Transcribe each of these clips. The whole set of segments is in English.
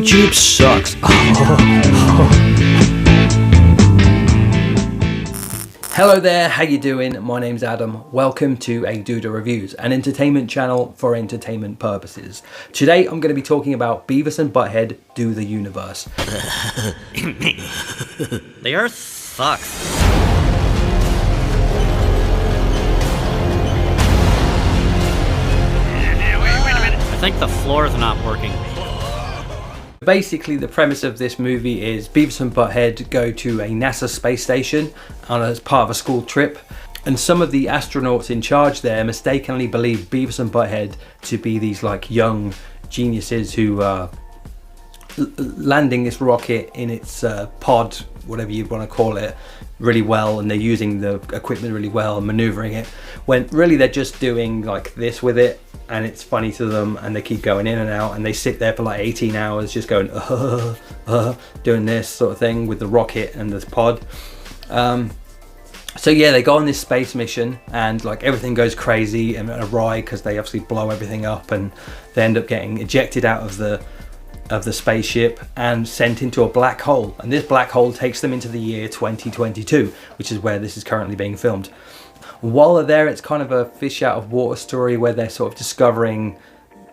YouTube sucks. Hello there, how you doing? My name's Adam. Welcome to A Duda Reviews, an entertainment channel for entertainment purposes. Today I'm going to be talking about Beavis and Butthead Do the Universe. The Earth sucks. Wait a minute. I think the floor's not working. Basically, the premise of this movie is Beavis and Butthead go to a NASA space station as part of a school trip, and some of the astronauts in charge there mistakenly believe Beavis and Butthead to be these like young geniuses who are landing this rocket in its pod, whatever you want to call it, really well, and they're using the equipment really well and maneuvering it, when really they're just doing like this with it, and it's funny to them, and they keep going in and out, and they sit there for like 18 hours just going doing this sort of thing with the rocket and this pod. So yeah, they go on this space mission, and like everything goes crazy and awry because they obviously blow everything up, and they end up getting ejected out of the spaceship and sent into a black hole, and this black hole takes them into the year 2022, which is where this is currently being filmed. While they're there, it's kind of a fish out of water story where they're sort of discovering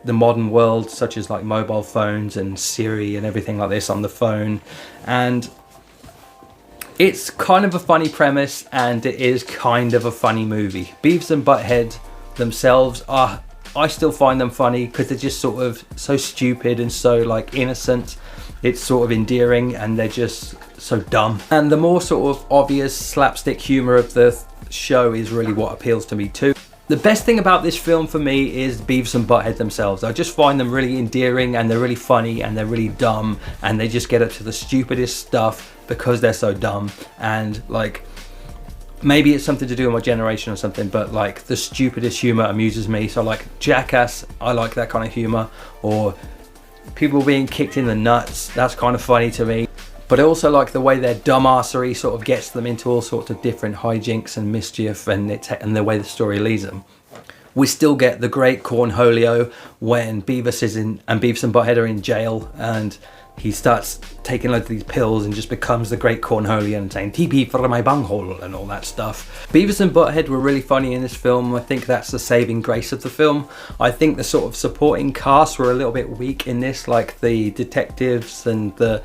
the modern world, such as like mobile phones and Siri and everything like this on the phone, and it's kind of a funny premise, and it is kind of a funny movie. Beavis and Butthead themselves are, I still find them funny because they're just sort of so stupid and so like innocent. It's sort of endearing, and they're just so dumb. And the more sort of obvious slapstick humor of the show is really what appeals to me too. The best thing about this film for me is Beavis and Butthead themselves. I just find them really endearing, and they're really funny, and they're really dumb, and they just get up to the stupidest stuff because they're so dumb. And like, maybe it's something to do with my generation or something, but like the stupidest humor amuses me. So like Jackass, I like that kind of humor, or people being kicked in the nuts, that's kind of funny to me. But I also like the way their dumbassery sort of gets them into all sorts of different hijinks and mischief, and the way the story leads them. We still get the great cornholio when Beavis is in, and Beavis and Butthead are in jail, and he starts taking loads of these pills and just becomes the great cornholio and saying TP for my bunghole and all that stuff. Beavis and Butthead were really funny in this film. I think that's the saving grace of the film. I think the sort of supporting cast were a little bit weak in this, like the detectives and the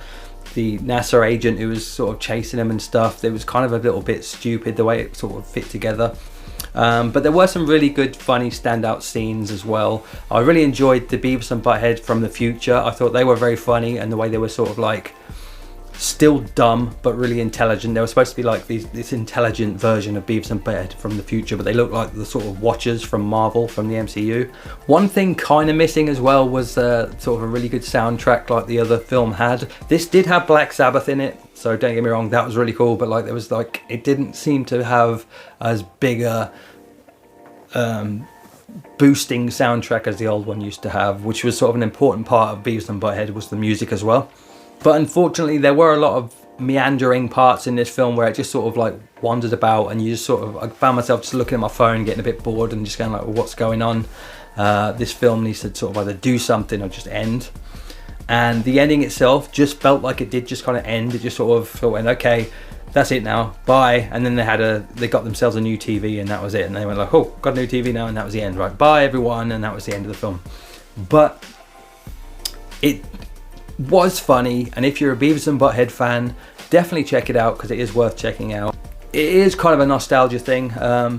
NASA agent who was sort of chasing him and stuff. It was kind of a little bit stupid the way it sort of fit together. But there were some really good funny standout scenes as well. I really enjoyed the Beavis and Butthead from the future. I thought they were very funny, and the way they were sort of like still dumb but really intelligent. They were supposed to be like this intelligent version of Beavis and Butthead from the future, but they looked like the sort of Watchers from Marvel, from the MCU. One thing kind of missing as well was sort of a really good soundtrack like the other film had. This did have Black Sabbath in it, so don't get me wrong, that was really cool, but like there was like, it didn't seem to have as big a boosting soundtrack as the old one used to have, which was sort of an important part of Beavis and Butthead, was the music as well. But unfortunately, there were a lot of meandering parts in this film where it just sort of like wandered about, and you just sort of, I found myself just looking at my phone, getting a bit bored, and just going like, well, what's going on? This film needs to sort of either do something or just end. And the ending itself just felt like it did just kind of end. It just sort of went, okay, that's it now, bye. And then they got themselves a new TV, and that was it. And they went like, oh, got a new TV now, and that was the end, right? Bye everyone, and that was the end of the film. But it was funny, and if you're a Beavis and Butthead fan, definitely check it out because it is worth checking out. It is kind of a nostalgia thing,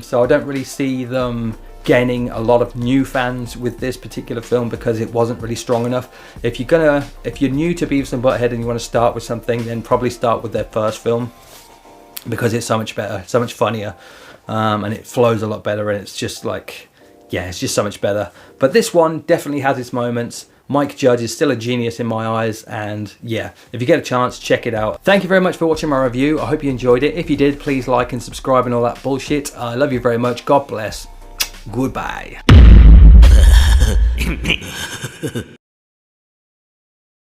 so I don't really see them gaining a lot of new fans with this particular film because it wasn't really strong enough. If you're new to Beavis and Butthead and you want to start with something, then probably start with their first film because it's so much better, so much funnier, and it flows a lot better, and it's just like, yeah, it's just so much better. But this one definitely has its moments. Mike Judge is still a genius in my eyes, and yeah, if you get a chance, check it out. Thank you very much for watching my review. I hope you enjoyed it. If you did, please like and subscribe and all that bullshit. I love you very much. God bless. Goodbye.